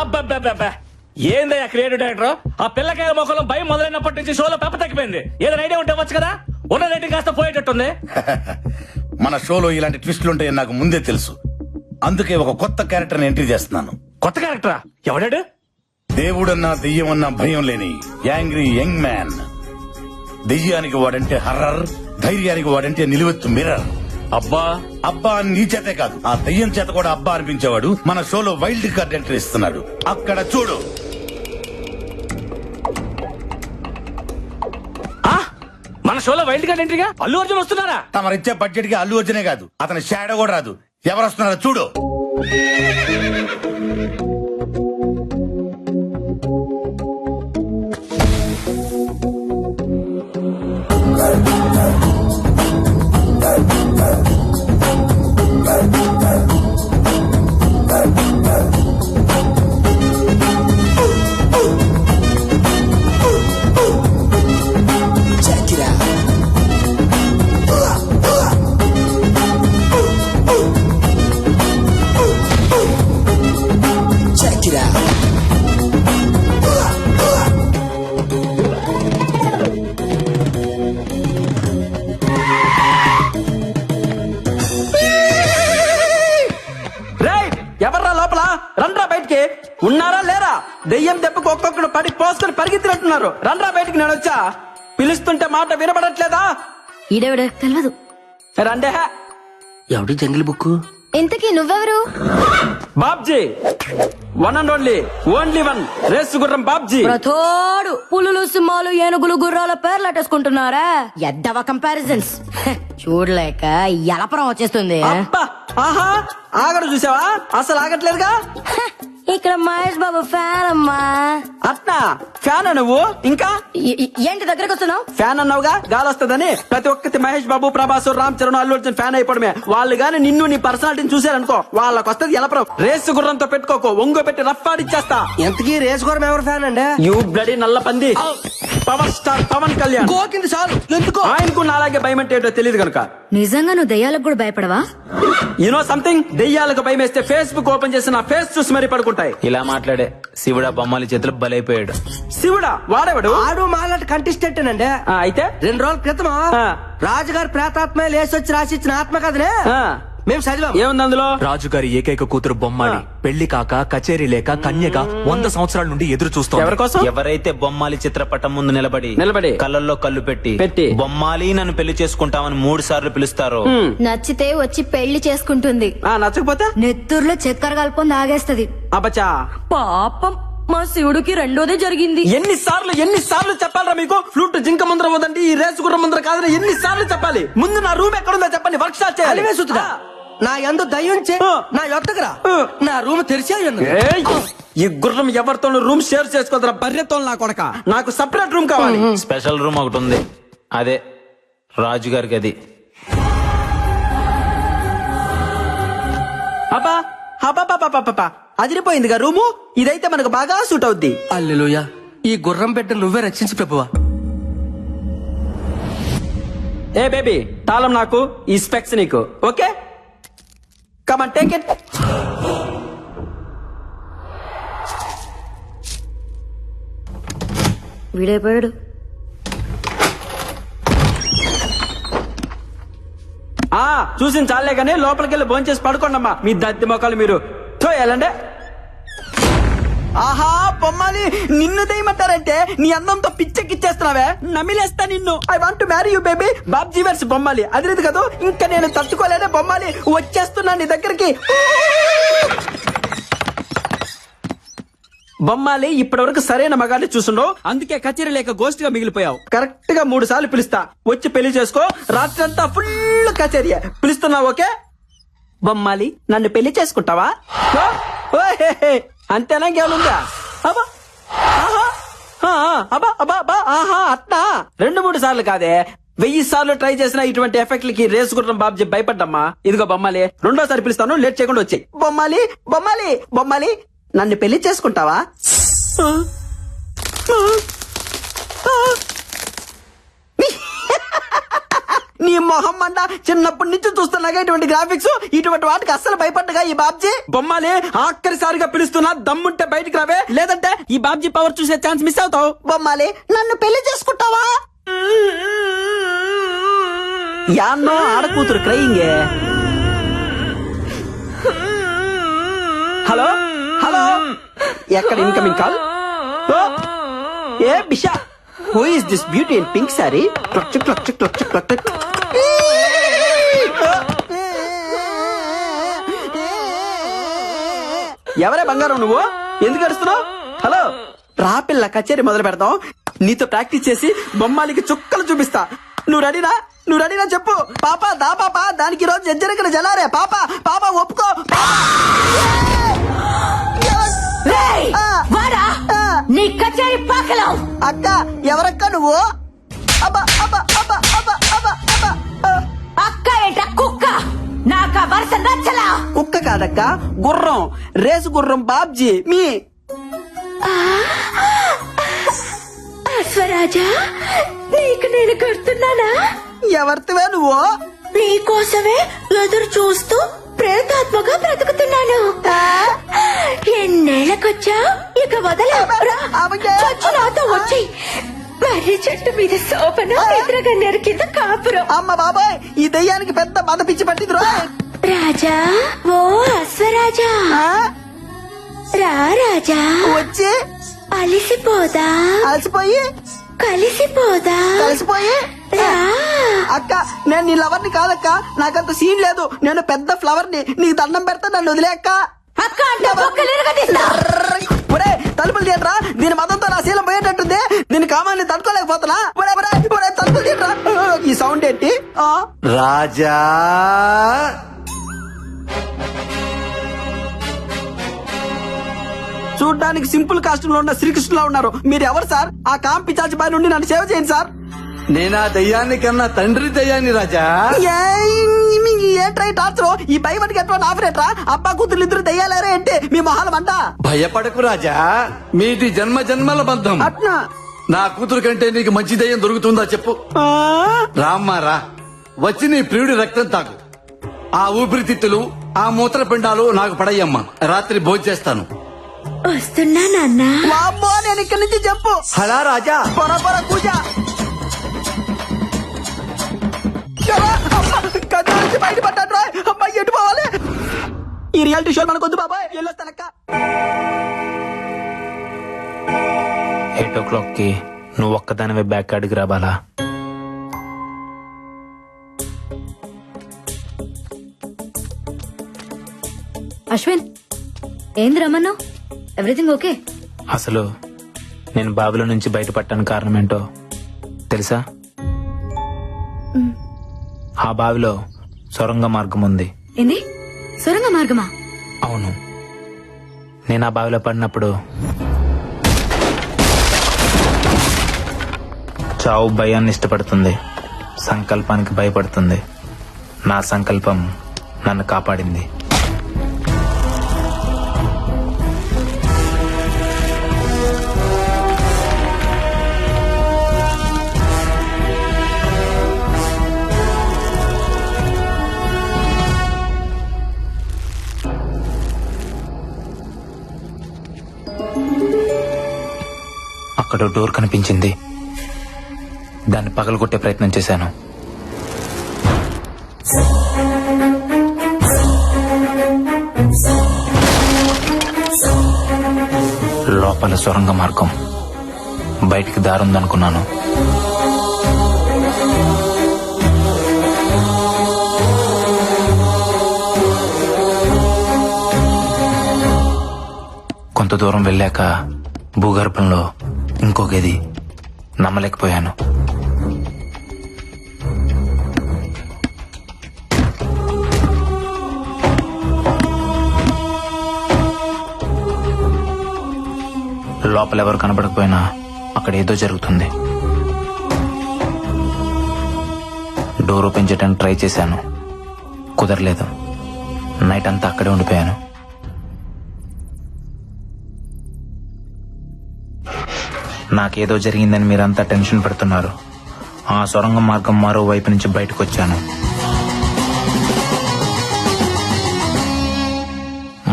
అబ్బబ్బబ్బబ్బా ఏందయ్యా creative director? ఆ పిల్లకాయల మొక్కలో భయం మొదలైనప్పటి నుంచి షోలో పెప్ప తగ్గిపోయింది. ఏదైనా ఐడియా ఉంటే వచ్చు కదా. ఉన్న రేటింగ్ కాస్త పోయేటట్టుంది. మన షోలో ఇలాంటి ట్విస్టులు ఉంటాయని నాకు ముందే తెలుసు. అందుకే ఒక కొత్త క్యారెక్టర్ ఎంట్రీ చేస్తున్నాను. కొత్త క్యారెక్టరా? ఎవడాడు? దేవుడన్నా దెయ్యమన్నా భయం లేని యాంగ్రీ యంగ్ మ్యాన్. దెయ్యానికి వాడంటే హర్రర్, ధైర్యానికి వాడంటే నిలువెత్తు మిర్రర్. అబ్బా అబ్బా అని నీ చేతే కాదు, ఆ దెయ్యం చేత కూడా అబ్బా అనిపించేవాడు మన షోలో వైల్డ్ కార్డ్ ఎంట్రీ ఇస్తున్నాడు. అక్కడ చూడు. మన షోలో వైల్డ్ కార్డ్ ఎంట్రీగా అల్లు అర్జున్ వస్తున్నారా? తమరిచ్చే బడ్జెట్ కి అల్లు అర్జునే కాదు, అతని షాడో కూడా రాదు. ఎవరు వస్తున్నారో చూడు. ఎవర్రా లోపల? రండ్రా బయటికి. ఉన్నారా లేరా? దెయ్యం దెబ్బకు ఒక్కొక్కడు పడి పోసుకొని పరిగెత్తినట్టున్నారు. రండ్రా బయటికి. నేను వచ్చా. పిలుస్తుంటే మాట వినబడట్లేదా? ఈడెవడ తెలియదు. రండే. ఎవడి జంగిల్ బుక్? ఇంతకీ నువ్వెవరు? Babji, one and only one race గుర్రం బాబ్జీ. ప్రతోడు పులులు సింహాలు ఏనుగులు గుర్రాల పేర్లెట్టేసుకుంటున్నారా? ఎద్దవ కంపారిజన్స్ చూడలేక ఎలపరం వచ్చేస్తుంది. అబ్బా, ఆహా, ఆగడు చూసావా? అసలు ఆగట్లేదుగా. ఇక్కడ మహేష్ బాబు ఫ్యాన్ అమ్మా. అట్నా? ఫ్యాన్ నువ్వు? ఇంకా ఏంటి దగ్గరకు వస్తున్నావు? ఫ్యాన్ అన్నావుగా, గాలి వస్తుందని. ప్రతి ఒక్కటి మహేష్ బాబు, ప్రభాస్, రామ్ చరణ్, అల్లు అర్జున్ ఫ్యాన్ అయిపోవడమే. వాళ్ళు గాని నిన్ను నీ పర్సనాలిటీని చూసారనుకో, వాళ్ళకి వస్తుంది ఎలపరం. రేసు గుర్రంతో పెట్టుకోకో, ఒంగో పెట్టి రఫ్ ఆడిచ్చేస్తా. ఎంతకీ రేసు గుర్రం ఎవరు ఫ్యాన్ అండి? యూ బ్లడీ నల్ల పంది. Power star Pawan Kalyan. గోకింది చాలు. ఎందుకో ఆయనకు నాలాగే భయం అంటే ఏంటో తెలియదు కనుక. నిజంగా నువ్వు దయ్యాలకు కూడా భయపడవా? యూనో సంథింగ్, దెయ్యాలకు భయం వేస్తే ఫేస్బుక్ ఓపెన్ చేసి నా ఫేస్ చూసి మరీ పడుకుంటాయి. ఇలా మాట్లాడే శివుడా బొమ్మాలి చేతులు బలైపోయాడు. శివుడా? వాడేవాడు? ఆడు మాలాంటి కంటెస్టెంట్ అండి. అయితే 2 రోజుల క్రితం రాజుగారు ప్రేతాత్మ లేసొచ్చి రాసిచ్చిన ఆత్మకథనే మేము చదివాం. ఏముంది అందులో? రాజుగారి ఏకైక కూతురు బొమ్మాలి పెళ్లి కాక కచేరీ లేక కన్యగా 100 సంవత్సరాల నుండి ఎదురు చూస్తాం. ఎవరి కోసం? ఎవరైతే బొమ్మాలి చిత్రపటం ముందు నిలబడి కళ్ళల్లో కళ్ళు పెట్టి బొమ్మాలి నన్ను పెళ్లి చేసుకుంటామని 3 సార్లు పిలుస్తారో, నచ్చితే వచ్చి పెళ్లి చేసుకుంటుంది. నచ్చకపోతే నెత్తూరులో చక్కెర కలుపుకొని తాగేస్తది. అబ్బచా, పాపం మా శివుడికి రెండోదే జరిగింది. ఎన్నిసార్లు చెప్పాలరా మీకు? ఫ్లూట్ జింక ముందర వదండి, ఈ రేసు గుర్రం ముందర కాదని ఎన్నిసార్లు చెప్పాలి? ముందు నా రూమ్ ఎక్కడుందో చెప్పండి, వర్క్ స్టార్ట్ చేయాలి. అలివేసుతుగా నా యందు దయ్యం నా యొక్కరా నా రూమ్ తెరిచే ఉన్నది. ఈ గుర్రం ఎవరితోనూ రూమ్ షేర్ చేసుకోదరా బర్రెతో నా కొడక. నాకు సపరేట్ రూమ్ కావాలి. స్పెషల్ రూమ్ ఒకటి ఉంది, అదే రాజుగారికి. అది అబ్బా అబ్బా, అదిరిపోయిందిగా రూము. ఇదైతే మనకు బాగా సూట్ అవుద్ది. అల్లెలుయా, ఈ గుర్రం పెట్ట నువ్వే రక్షించు ప్రభువా. ఏ బేబీ, తాళం నాకు, ఈ స్పెక్స్ నీకు. Okay, come on take it. వీడైపోయాడు. చూసిన చాలే కానీ లోపలికి వెళ్ళి భోంచేసి పడుకోండమ్మా. మీ దత్తి మొక్కలు మీరు తోయాలండి. ఆహా బొమ్మాలి, నిన్ను దయమంటారంటే నీ అందంతో పిచ్చెక్కిచ్చేస్తున్నావే. నమిలేస్తా నిన్ను. I want to marry you baby. Babji వర్స్ బొమ్మాలి. అదిలేదు కదా, ఇంకా నేను తట్టుకోలేనే బొమ్మాలి. వచ్చేస్తున్నా నీ దగ్గరికి. బొమ్మాలి, ఇప్పటి వరకు సరైన మగాన్ని చూసుండవు, అందుకే కచేరీ లేక గోస్ట్ గా మిగిలిపోయావు. కరెక్ట్ గా 3 సార్లు పిలుస్తా, వచ్చి పెళ్లి చేసుకో. రాత్రంతా ఫుల్ కచేరీ. పిలుస్తున్నావు ఓకే? బొమ్మాలి, నన్ను పెళ్లి చేసుకుంటావా? అంతేనా? ఇంకేముందా? అబ్బా అబ్బా అబ్బా అబ్బా, ఆహా అట్నా? 2-3 సార్లు కాదే, 1000 సార్లు ట్రై చేసిన ఇటువంటి ఎఫెక్ట్లకి రేసు గుర్రం బాబ్జీ భయపడ్డమ్మా. ఇదిగో బొమ్మాలి, 2వ సారి పిలుస్తాను, లేట్ చేయకుండా వచ్చాయి. బొమ్మాలి బొమ్మాలి బొమ్మాలి, నన్ను పెళ్లి చేసుకుంటావా? నీ మొహం మండ చిన్నప్పటి నుంచి చూస్తున్నాగా ఇటువంటి గ్రాఫిక్స్, ఇటువంటి వాటికి అస్సలు భయపడ్డగా ఈ బాబ్జీ. బొమ్మాలి ఆఖరిసారిగా పిలుస్తున్నా, దమ్ముంటే బయటికి రావే, లేదంటే ఈ బాబ్జీ పవర్ చూసే ఛాన్స్ మిస్ అవుతావు. బొమ్మాలి నన్ను పెళ్లి చేసుకుంటావా? యాన్నో ఆడకూతురు క్రయింగే. హలో హలో, ఎక్కడ incoming call? A Bisha, who is this beauty in pink sorry? Clutch clutch clutch clutch. ఎవరే బంగారం నువ్వు? ఎందుకు అరుస్తున్నావు? హలో రా పిల్ల, కచేరీ మొదలు పెడతాం. నీతో ప్రాక్టీస్ చేసి బొమ్మాలికి చుక్కలు చూపిస్తా. నువ్వు రెడీనా? నువ్వు రెడీనా చెప్పు. పాప దా పాప, దానికి రోజు జజ్జరకర జలారే. పాప పాప ఒప్పుకో. నీ కచేరీ పాకలం. అక్క ఎవరక్క నువ్వు? అబ్బా అబ్బా అబ్బా అబ్బా అబ్బా అబ్బా. అక్క ఏంట కుక్క? నాకా వరుస నచ్చలా. కుక్క కాదక్క, గుర్రం, రేసు గుర్రం బాబ్జీ మీ. అశ్వరాజా, నీకు నేను కడుతున్నానా? ఎవరితివే నువ్వు? నీకోసమే ఎదురు చూస్తూ ప్రేతాత్మగా బ్రతుకుతున్నాను. ఎన్నేళ్ళకొచ్చా? ఇక వదలా. చచ్చు నాతో వచ్చి మర్రి చెట్టు మీద శోభన, ఎదురగన్నేరు కింద కాపురం. అమ్మ బాబాయ్, ఈ దయ్యానికి పెద్ద మద పిచ్చి పట్టింది రో. రాజా, ఓ అశ్వరాజా, రా రాజా. వచ్చి అలిసిపోదా? అలసిపోయి కలిసిపోదా? కలిసిపోయి. రా. అక్క నేను నీ లవర్ ని కాదక్క, నాకంత సీన్ లేదు. నేను పెద్ద ఫ్లవర్ ని, నీకు దండం పెడతా, నన్ను వదిలే అక్క. అక్క అంటే బొక్కలు ఇరగదీస్తా. ఒరే తలుపులు తీయట్రా, దీని మతంతో నా శీలం పోయేటట్టుంది. దీని కామాన్ని తట్టుకోలేకపోతున్నా. ఒరే ఒరే ఒరే తలుపులు తీయట్రా. ఈ సౌండ్ ఏంటి? రాజా చూడ్డానికి సింపుల్ కాస్ట్యూమ్ లో ఉన్న శ్రీకృష్ణులా ఉన్నారు. మీరు ఎవరు సార్? ఆ కాం పిచాచి బాయ్ నుండి నన్ను సేవ చేయండి సార్. నేనా దయ్యాన్ని కన్నా తండ్రి దయ్యాన్ని రాజా. ఏంట్రై టార్చర్? ఈ బైవన్కి ఎట్లా ఆఫరేట్రా? అబ్బా కూతురు ఇద్దరు దయ్యాలేరే అంటే మీ మొహాల మంట. భయపడకు రాజా, మీది జన్మ జన్మల బంధం. అట్నా? నా కూతురు కంటే నీకు మంచి దయ్యం దొరుకుతుందా చెప్పు. రామ్మా రా, వచ్చి నీ ప్రియుడి రక్తం తాగు. ఆ ఊపిరితిత్తులు, ఆ మూత్రపిండాలు నాకు పడయ్యమ్మా. రాత్రి భోంచేస్తాను. వస్తున్నా నాన్న. వామ్మో, నేను ఇక్కడి నుంచి చెప్పు. హలా రాజా. పొర పొర కూజ. కథ నుంచి బయటపడ్డాడు రా. అమ్మాయి ఎటు పోవాలి? ఈ రియాలిటీ షో మనకొద్దు బాబాయ్, వెళ్ళొస్తానక్క. 8 o'clock కి నువ్వు ఒక్కదానివే బ్యాక్ అడిగి రావాలా? అశ్విన్, ఏంది రమ్మన్నావు? Everything okay? అసలు నేను బావిలో నుంచి బయటపడటానికి కారణం ఏంటో తెలుసా? ఆ బావిలో సొరంగ మార్గం ఉంది. ఏంది సొరంగ మార్గమా? అవును, నేను ఆ బావిలో పడినప్పుడు చావు భయాన్ని ఇష్టపడుతుంది, సంకల్పానికి భయపడుతుంది. నా సంకల్పం నన్ను కాపాడింది. అక్కడ డోర్ కనిపించింది. దాన్ని పగలగొట్టే ప్రయత్నం చేశాను. లోపల సొరంగ మార్గం, బయటికి దారుందనుకున్నాను. కొంత దూరం వెళ్ళాక భూగర్భంలో ఇంకో గది. నమ్మలేకపోయాను. లోపల ఎవరు కనబడకపోయినా అక్కడ ఏదో జరుగుతుంది. డోర్ ఓపెన్ చేయడానికి ట్రై చేశాను, కుదరలేదు. నైట్ అంతా అక్కడే ఉండిపోయాను. నాకేదో జరిగిందని మీరంతా టెన్షన్ పడుతున్నారు. ఆ సొరంగ మార్గం మరో వైపు నుంచి బయటకు వచ్చాను.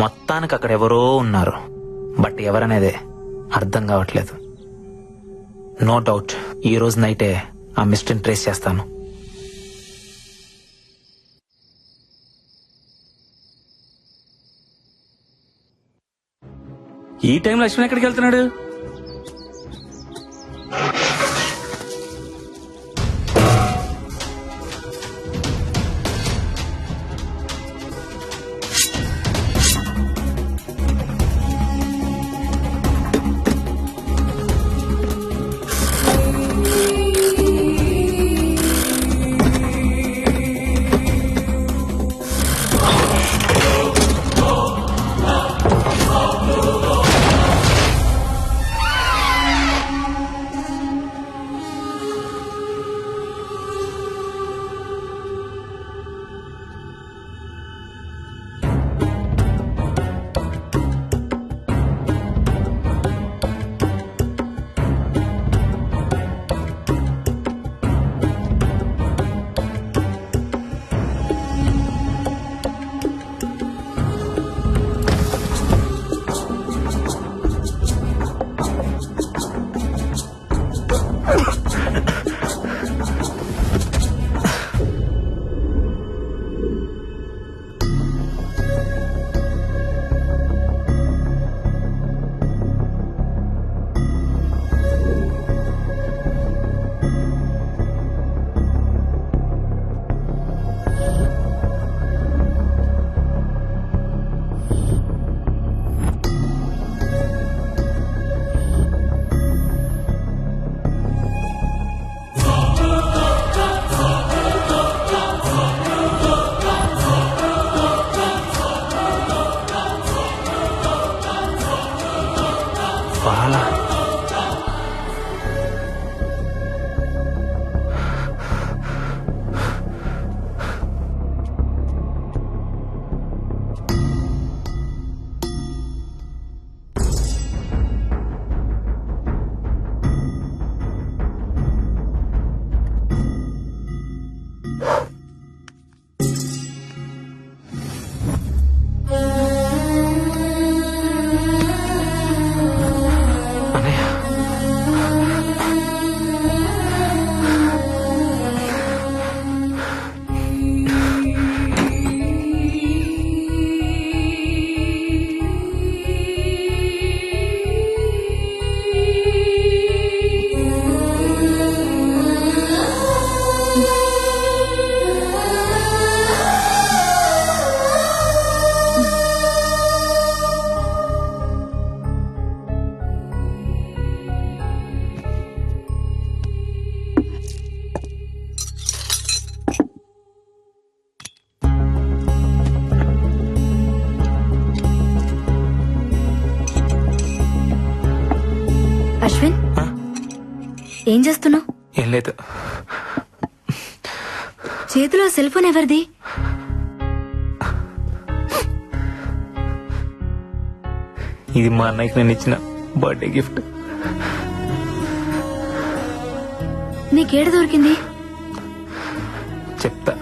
మొత్తానికి అక్కడ ఎవరో ఉన్నారు, బట్ ఎవరనేదే అర్థం కావట్లేదు. నో డౌట్ ఈ రోజు నైటే ఆ మిస్టరీని ట్రేస్ చేస్తాను. ఈ టైంలో లక్ష్మణ్ ఎక్కడికి వెళ్తున్నాడు? బాలా అశ్విన్, ఏం చేస్తున్నావు? ఏం లేదు. చేతిలో సెల్ ఫోన్ ఎవరిది? ఇది మా అన్నయ్యకి నేను ఇచ్చిన బర్త్డే గిఫ్ట్. నీకేడ దొరికింది? చెప్తా,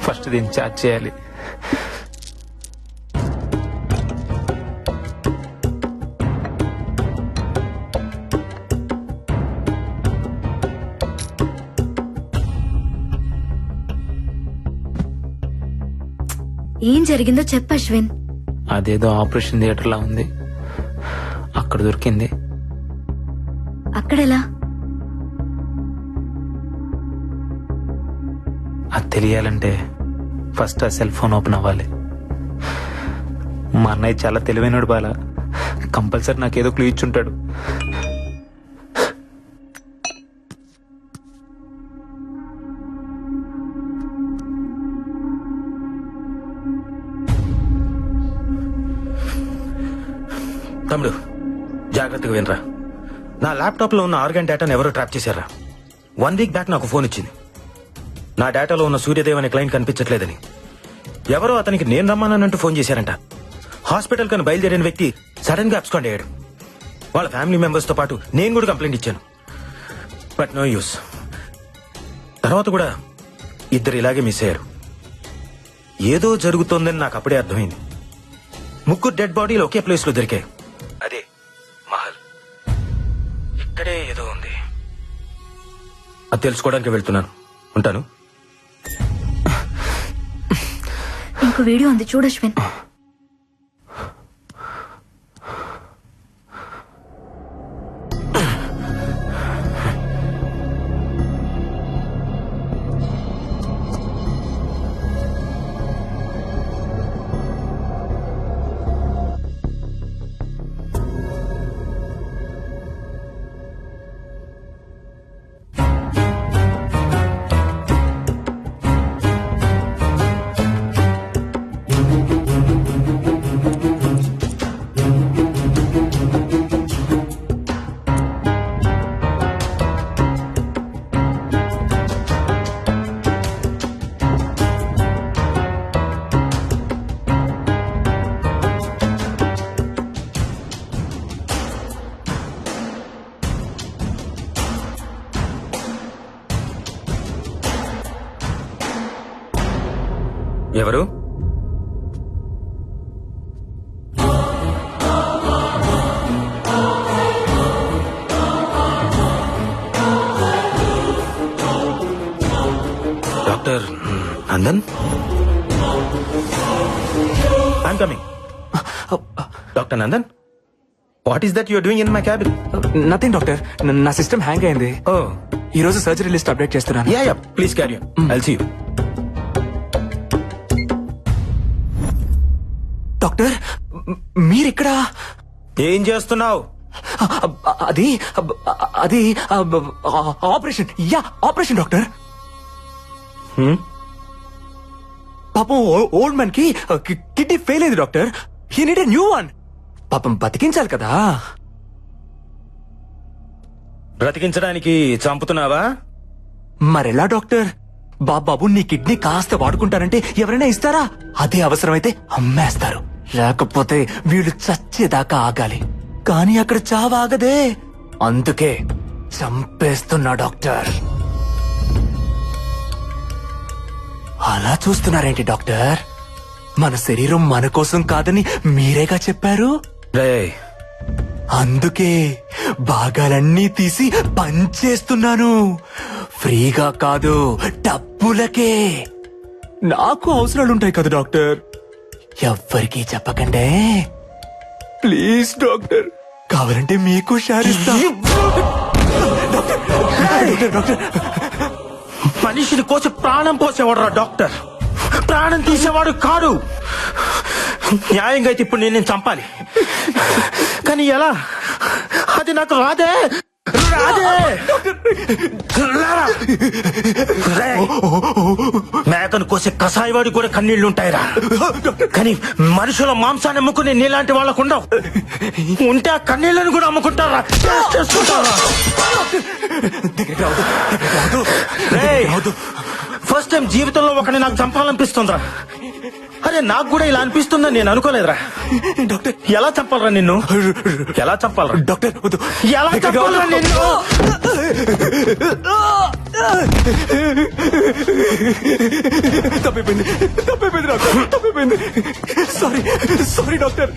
ఫస్ట్ దీన్ని చార్జ్ చేయాలి. ఏం జరిగిందో చెప్పు అశ్విన్. అదేదో ఆపరేషన్ థియేటర్ లా ఉంది, అక్కడ దొరికింది. అక్కడెలా? అది తెలియాలంటే ఫస్ట్ ఆ సెల్ ఫోన్ ఓపెన్ అవ్వాలి. మా అన్నయ్య చాలా తెలివైనడు బాలా, కంపల్సరీ నాకేదో క్లూ ఇచ్చుంటాడు. తమ్ముడు, జాగ్రత్తగా వినరా. నా ల్యాప్టాప్ లో ఉన్న ఆర్గాన్ డేటాను ఎవరో ట్రాప్ చేశారా. 1 వీక్ బ్యాక్ నాకు ఫోన్ వచ్చింది. నా డేటాలో ఉన్న సూర్యదేవ్ అనే క్లయింట్ కనిపించట్లేదని ఎవరో అతనికి నేను రమ్మానంటూ ఫోన్ చేశారంట. హాస్పిటల్ కని బయలుదేరిన వ్యక్తి సడన్ గా అబ్స్కాండ్ అయ్యాడు. వాళ్ళ ఫ్యామిలీ మెంబర్స్ తో పాటు నేను కూడా కంప్లైంట్ ఇచ్చాను, బట్ నో యూస్. తర్వాత కూడా ఇద్దరు ఇలాగే మిస్ అయ్యారు. ఏదో జరుగుతోందని నాకు అప్పుడే అర్థమైంది. ముగ్గురు డెడ్ బాడీలు ఒకే ప్లేస్ లో దొరికాయి. అదే మహల్. ఇక్కడే ఏదో ఉంది. అది తెలుసుకోవడానికి వెళ్తున్నాను. ఉంటాను. ఇంకో వీడియో ఉంది చూడు అశ్విన్. ఎవరు? Doctor Nandan? I'm coming. Doctor Nandan, what is that you're doing in my cabin? Nothing doctor, నా సిస్టమ్ హ్యాంగ్ అయింది. ఓ, ఈ రోజు సర్జరీ లిస్ట్ అప్డేట్ చేస్తున్నాను. Yeah yeah, please carry on. I'll see you. Doctor, మీరిక్కడ ఏం చేస్తున్నావు? అది అది ఆపరేషన్. Yeah, operation doctor. పాపం ఓల్డ్ మ్యాన్ కి కిడ్నీ ఫెయిల్ అయింది doctor. He need a new one. పాపం బతికించాలి కదా. బ్రతికించడానికి చంపుతున్నావా? మరెలా డాక్టర్? బాబు నీ కిడ్నీ కాస్త వాడుకుంటారంటే ఎవరైనా ఇస్తారా? అదే అవసరమైతే అమ్మేస్తారు. లేకపోతే వీళ్ళు చచ్చేదాకా ఆగాలి. కానీ అక్కడ చావాగదే. అందుకే చంపేస్తున్నా డాక్టర్. అలా చూస్తున్నారేంటి డాక్టర్? మన శరీరం మన కోసం కాదని మీరేగా చెప్పారు. రేయ్, అందుకే భాగాలన్నీ తీసి పంచేస్తున్నాను. ఫ్రీగా కాదు, డబ్బులకే. నాకు అవసరాలుంటాయి కదా డాక్టర్. ఎవ్వరికీ చెప్పకండే ప్లీజ్ డాక్టర్. కావాలంటే మీకు షేర్ ఇస్తా. డాక్టర్, మనిషిని కోసి ప్రాణం పోసేవాడు రా డాక్టర్, ప్రాణం తీసేవాడు కాడు. న్యాయంగా అయితే ఇప్పుడు నేను చంపాలి, కానీ ఎలా? అది నాకు రాదే. మేకను కోసే కసాయివాడి కూడా కన్నీళ్లుంటాయిరా, కానీ మనుషుల మాంసాన్ని అమ్ముకునే నీలాంటి వాళ్ళకు ఉండవు. ఉంటే ఆ కన్నీళ్లను కూడా అమ్ముకుంటారా? ఫస్ట్ టైం జీవితంలో ఒకటి నాకు చంపాలనిపిస్తుందిరా. అరే, నాకు కూడా ఇలా అనిపిస్తుందని నేను అనుకోలేదురా. డాక్టర్, ఎలా చంపాలరా నిన్ను? ఎలా చంపాలరా డాక్టర్? ఎలా చంపాలరా నిన్ను? తప్పిపోయింది డాక్టర్, తప్పిపోయింది. Sorry doctor.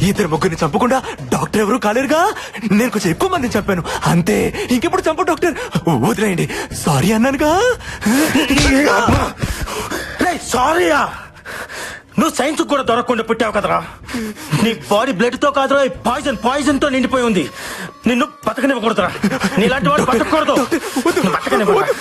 ఇద్దరు ముగ్గురిని చంపకుండా డాక్టర్ ఎవరు కాలేరుగా. నేను కొంచెం ఎక్కువ మందిని చంపాను అంతే. ఇంకెప్పుడు చంపు డాక్టర్, వదిలేయండి. సారీ అన్నానుగా. సారీయా? నువ్వు సైన్స్ కూడా దొరకకుండా పుట్టావు కదరా. నీ బాడీ బ్లడ్ తో కాదురా, పాయిజన్ తో నిండిపోయి ఉంది. నిన్ను బతకనివ్వకూడదురా. నీలాంటి వాడు బతకూడదు. బతకనివ్వకూడదు.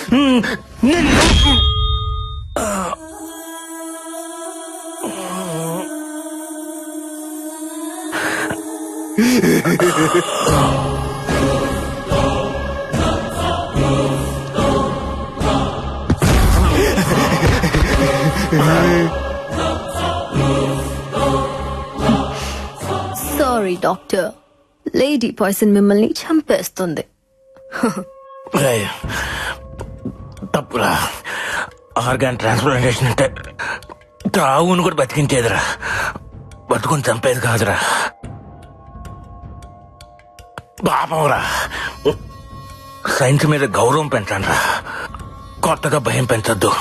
సారీ డాక్టర్, లేడీ పాయిజన్ మిమ్మల్ని చంపేస్తుంది. తప్పురా. ఆర్గాన్ ట్రాన్స్ప్లాంటేషన్ అంటే తావును కూడా బతికించేదిరా, బతుకుని చంపేది కాదురా. పాపంరా. సైన్స్ మీద గౌరవం పెంచండి రా, కొత్తగా భయం పెంచొద్దు.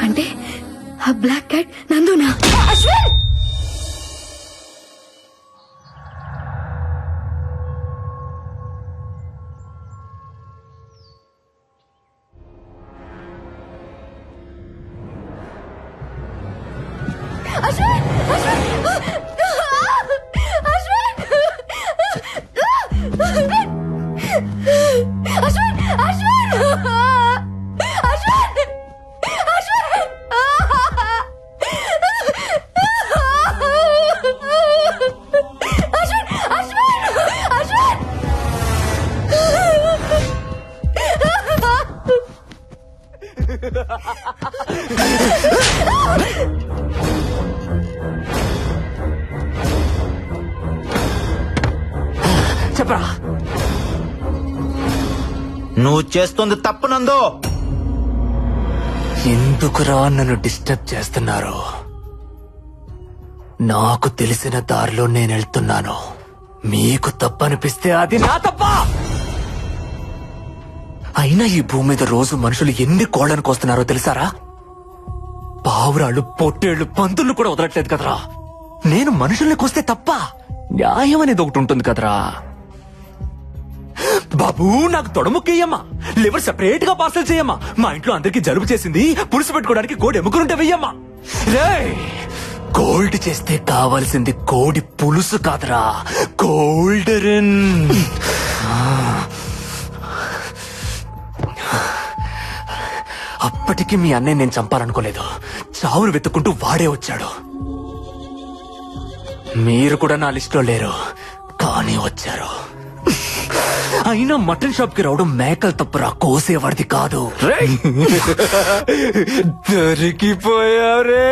అంటే ఆ బ్లాక్ క్యాట్ నందునా? అశ్విన్! అశ్విన్! అశ్విన్! అశ్విన్! అశ్విన్! చెప్పరా, నువ్వు చేస్తుంది తప్పు నందు. ఎందుకురా నన్ను డిస్టర్బ్ చేస్తున్నారు? నాకు తెలిసిన దారిలో నేను వెళ్తున్నాను. మీకు తప్పనిపిస్తే అది నా తప్ప. అయినా ఈ భూమి మీద రోజు మనుషులు ఎన్ని కోళ్లను కోస్తున్నారో తెలుసారా? పావురాళ్ళు, పొట్టేళ్లు, పందులు కూడా వదలట్లేదు కదరా. నేను మనుషుల్ని కోస్తే తప్ప న్యాయం అనేది ఒకటి ఉంటుంది కదరా. బాబు, నాకు తొడముక్కయ్యమ్మా, లివర్ సెపరేట్ గా పార్సల్ చేయమ్మా. మా ఇంట్లో అందరికి జలుబు చేసింది, పులుసు పెట్టుకోవడానికి కోడి ఎముకలుంటే వెయ్యమ్మా. రేయ్, కోల్డ్ చేస్తే కావాల్సింది కోడి పులుసు కాదురా, కోల్డరన్. అప్పటికి మీ అన్నయ్య నేను చంపాలనుకోలేదు. చావును వెతుక్కుంటూ వాడే వచ్చాడు. మీరు కూడా నా లిస్టులో లేరు, కానీ వచ్చారు. అయినా మటన్ షాప్ కి రావడం మేకలు తప్పురా, కోసేవాడిది కాదు. దొరికిపోయారే.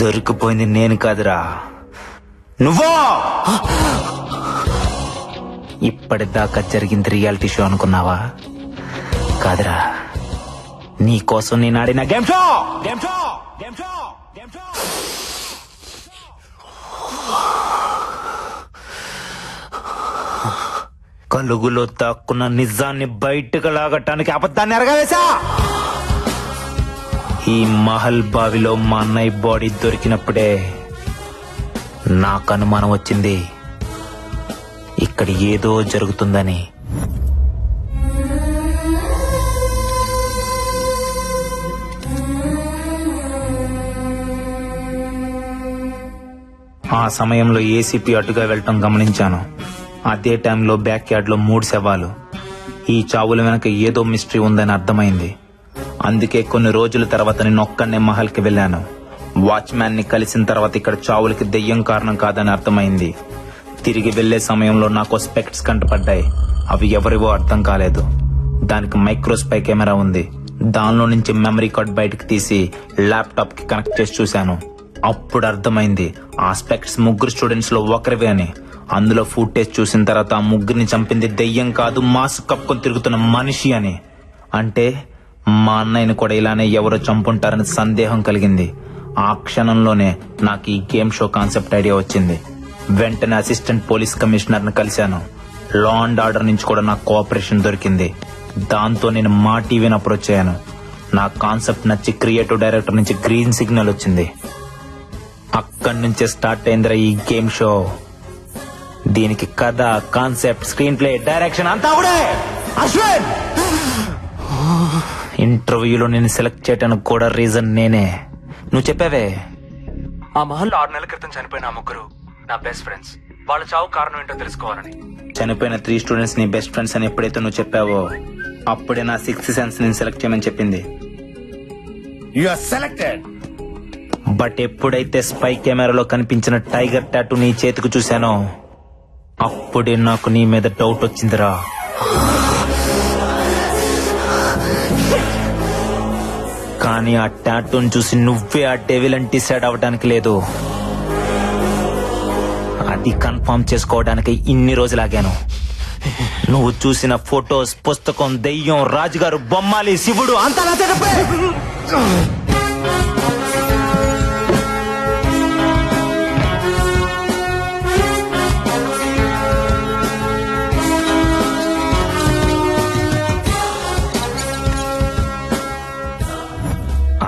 దొరికిపోయింది నేను కాదురా, నువ్వో. ఇప్పటిదాకా జరిగింది రియాలిటీ షో అనుకున్నావా? కాదురా, నీ కోసం నేను ఆడిన గేమ్ షో. కలుగులో దాక్కున్న నిజాన్ని బయటకు లాగటానికి అబద్ధాన్ని ఎరగవేశా. ఈ మహల్ బావిలో మా అన్నయ్య బాడీ దొరికినప్పుడే నాకు అనుమానం వచ్చింది, ఇక్కడ ఏదో జరుగుతుందని. ఆ సమయంలో ఏసీపీ అటుగా వెళ్ళటం గమనించాను. అదే టైంలో బ్యాక్ యార్డ్ లో 3 శవాలు. ఈ చావుల వెనక ఏదో మిస్టరీ ఉందని అర్థమైంది. అందుకే కొన్ని రోజుల తర్వాత నేను ఒక్కనే మహల్ కి వెళ్ళాను. వాచ్మ్యాన్ ని కలిసిన తర్వాత ఇక్కడ చావులకి దెయ్యం కారణం కాదని అర్థమైంది. తిరిగి వెళ్లే సమయంలో నాకు స్పెక్ట్స్ కంటపడ్డాయి. అవి ఎవరివో అర్థం కాలేదు. దానికి మైక్రోస్పై కెమెరా ఉంది. దానిలో నుంచి మెమరీ కార్డ్ బయటకు తీసి ల్యాప్టాప్ కి కనెక్ట్ చేసి చూశాను. అప్పుడు అర్థమైంది ఆ స్పెక్ట్స్ 3 స్టూడెంట్స్ లో ఒకరివే అని. అందులో ఫుటేజ్ చూసిన తర్వాత ఆ 3ని చంపింది దెయ్యం కాదు, మాస్క్ కప్పుకొని తిరుగుతున్న మనిషి అని. అంటే మా అన్నయ్యని కూడా ఇలానే ఎవరో చంపుంటారని సందేహం కలిగింది. ఆ క్షణంలోనే నాకు ఈ గేమ్ షో కాన్సెప్ట్ ఐడియా వచ్చింది. వెంటనే అసిస్టెంట్ పోలీస్ కమిషనర్ ని కలిశాను. లా అండ్ ఆర్డర్ నుంచి కూడా నాకు కోఆపరేషన్ దొరికింది. దాంతో నేను మా టీవీని అప్రోచ్ అయ్యాను. నా కాన్సెప్ట్ నచ్చి క్రియేటివ్ డైరెక్టర్ నుంచి గ్రీన్ సిగ్నల్ వచ్చింది. అక్కడి నుంచే స్టార్ట్ అయిందిరా ఈ గేమ్ షో. దీనికి కథ, కాన్సెప్ట్, స్క్రీన్ ప్లే, డైరెక్షన్ అంతా కూడా అశ్విన్. ఇంటర్వ్యూలో నేను సెలెక్ట్ చేయడానికి కూడా రీజన్ నేనే. నువ్వు చెప్పావే, ఆ మహల్లో 6 నెలల క్రితం చనిపోయిన ఆ 3 నా బెస్ట్ ఫ్రెండ్స్. వాళ్ళ చావు కారణం ఏంటో తెలుసుకోవాలని. చనిపోయిన 3 స్టూడెంట్స్ నీ బెస్ట్ ఫ్రెండ్స్ అని ఎప్పుడైతే నువ్వు చెప్పావో అప్పుడే నా 6th సెన్స్ నేను సెలెక్ట్ చేయమని చెప్పింది. You are selected. బట్ ఎప్పుడైతే స్పై కెమెరాలో కనిపించిన టైగర్ టాటూ నీ చేతికి చూశానో అప్పుడే నాకు నీ మీద డౌట్ వచ్చిందిరా. కానీ ఆ టాటూని చూసి నువ్వే ఆ డెవిల్ అని డిసైడ్ అవ్వడానికి లేదు. అది కన్ఫర్మ్ చేసుకోవడానికి ఇన్ని రోజులాగాను. నువ్వు చూసిన ఫొటోస్, పుస్తకం, దెయ్యం, రాజుగారు, బొమ్మాలి, శివుడు అంతా నా తరపే.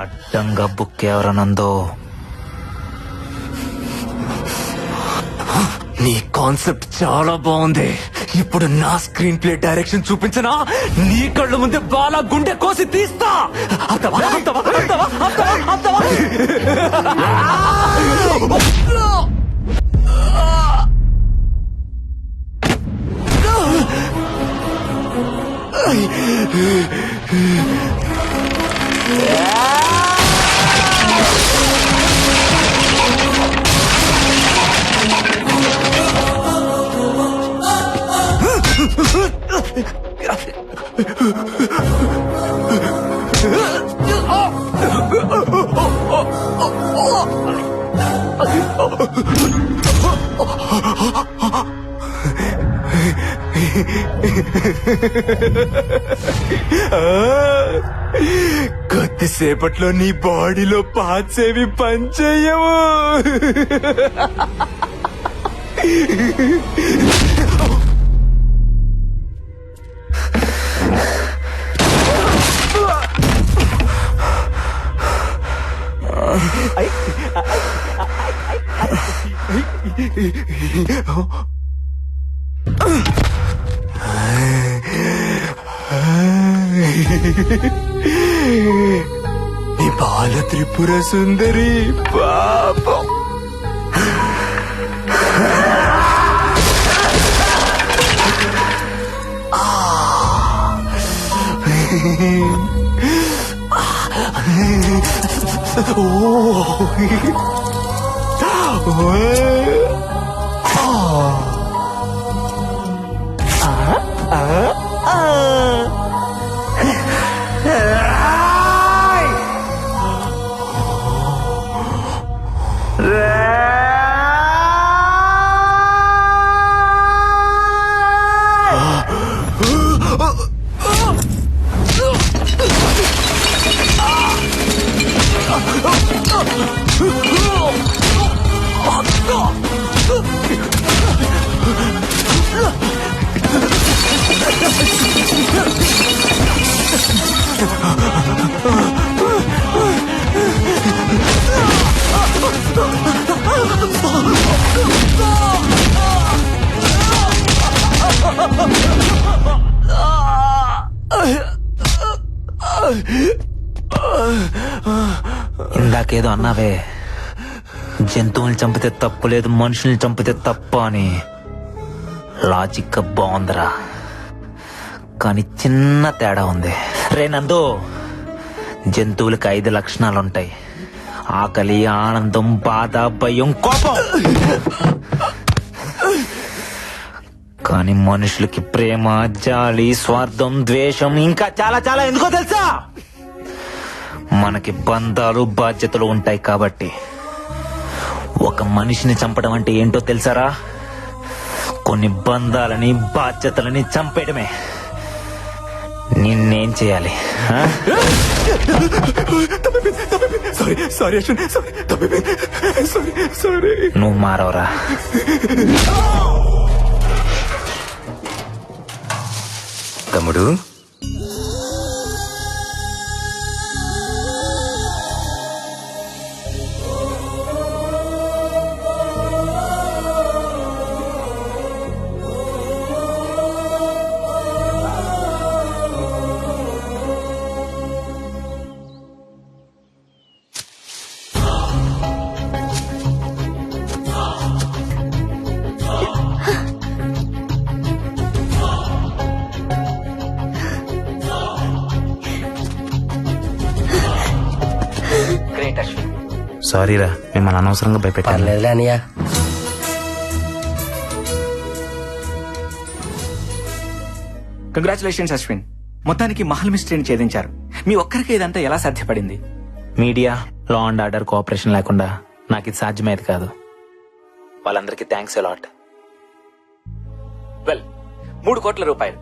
అడ్డంగా బుక్ ఎవరనందో. నీ కాన్సెప్ట్ చాలా బాగుంది. ఇప్పుడు నా స్క్రీన్ ప్లే డైరెక్షన్ చూపించనా? నీ కళ్ళ ముందే బాలా గుండె కోసి తీస్తా. అత్తవా, అత్తవా, అత్తవా, అత్తవా, అత్తవా. కొద్దిసేపట్లో నీ బాడీలో పార్ట్స్ ఏవి పనిచేయవు. నీ బాల త్రిపుర సుందరి పాపం. ఇందాకేదో అన్నావే, జంతువుల్ని చంపితే తప్పు లేదు, మనుషుల్ని చంపితే తప్పు అని. లాజిక్ బాగుందిరా, కానీ చిన్న తేడా ఉంది. రే నందు, జంతువులకి 5 లక్షణాలుంటాయి: ఆకలి, ఆనందం, బాధ, భయం, కోపం. కానీ మనుషులకి ప్రేమ, జాలి, స్వార్థం, ద్వేషం, ఇంకా చాలా చాలా. ఎందుకో తెలుసా? మనకి బంధాలు, బాధ్యతలు ఉంటాయి కాబట్టి. ఒక మనిషిని చంపడం అంటే ఏంటో తెలుసారా? కొన్ని బంధాలని, బాధ్యతలని చంపేయడమే. నిన్నేం చేయాలి? నువ్వు మారవరా? తమ్ముడు, సారీరా, మిమ్మల్ని అనవసరంగా భయపెట్టాను. అన్నయ్య. కంగ్రాచులేషన్స్ అశ్విన్, మొత్తానికి మహల్ మిస్టరీని ఛేదించారు. మీ ఒక్కరికి ఇదంతా ఎలా సాధ్యపడింది? Media, law and order cooperation లేకుండా నాకు ఇది సాధ్యమయ్యేది కాదు. వాళ్ళందరికీ థ్యాంక్స్ అలాట్. వెల్, 3 కోట్ల రూపాయలు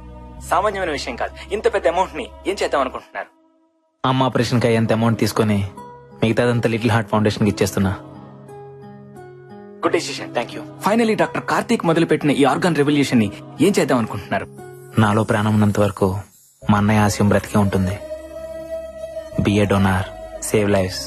సామాన్యమైన విషయం కాదు. ఇంత పెద్ద అమౌంట్ ని ఏం చేద్దాం అనుకుంటున్నారు? అమ్మ ఆపరేషన్ కి అయ్యేంత అమౌంట్ తీసుకొని మిగతాదంతా లిటిల్ హార్ట్ ఫౌండేషన్ కి ఇచ్చేస్తున్నా. Good decision, thank you. Finally doctor Karthik మొదలుపెట్టిన ఈ ఆర్గాన్ రెవల్యూషన్ ని ఏం చేద్దాం అనుకుంటున్నారు? నాలో ప్రాణం ఉన్నంత వరకు మా అన్నయ్య ఆశయం బ్రతికే ఉంటుంది. బి ఏ డోనార్, సేవ్ లైఫ్స్.